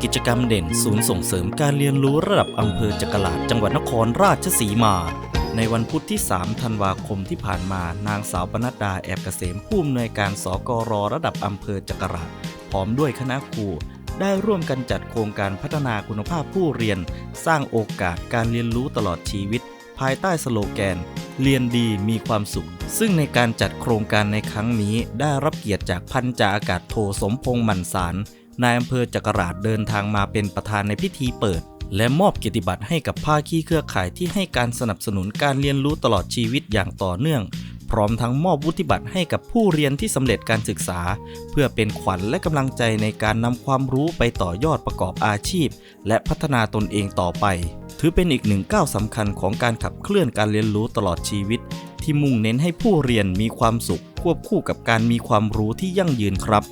กิจกรรมเด่นศูนย์ส่งเสริมการเรียนรู้ระดับอำเภอจกราชจังหวัดนครราชสีมาในวันพุธที่ 3 ธันวาคมที่ผ่านมานางสาวปนดาแอบเกษมผู้อำนวยการสกร.ระดับอำเภอจกราชพร้อมด้วยคณะครูได้ร่วมกันจัดโครงการพัฒนาคุณภาพผู้เรียนสร้างโอกาสการเรียนรู้ตลอดชีวิตภายใต้สโลแกนเรียนดีมีความสุขซึ่งในการจัดโครงการในครั้งนี้ได้รับเกียรติจากพันจ่าอากาศโทสมพงศ สานนายอำเภอจกราชเดินทางมาเป็นประธานในพิธีเปิดและมอบเกียรติบัตรให้กับภาคีเครือข่ายที่ให้การสนับสนุนการเรียนรู้ตลอดชีวิตอย่างต่อเนื่องพร้อมทั้งมอบวุฒิบัตรให้กับผู้เรียนที่สำเร็จการศึกษาเพื่อเป็นขวัญและกำลังใจในการนำความรู้ไปต่อยอดประกอบอาชีพและพัฒนาตนเองต่อไปถือเป็นอีกหนึ่งก้าวสำคัญของการขับเคลื่อนการเรียนรู้ตลอดชีวิตที่มุ่งเน้นให้ผู้เรียนมีความสุขควบคู่กับการมีความรู้ที่ยั่งยืนครับ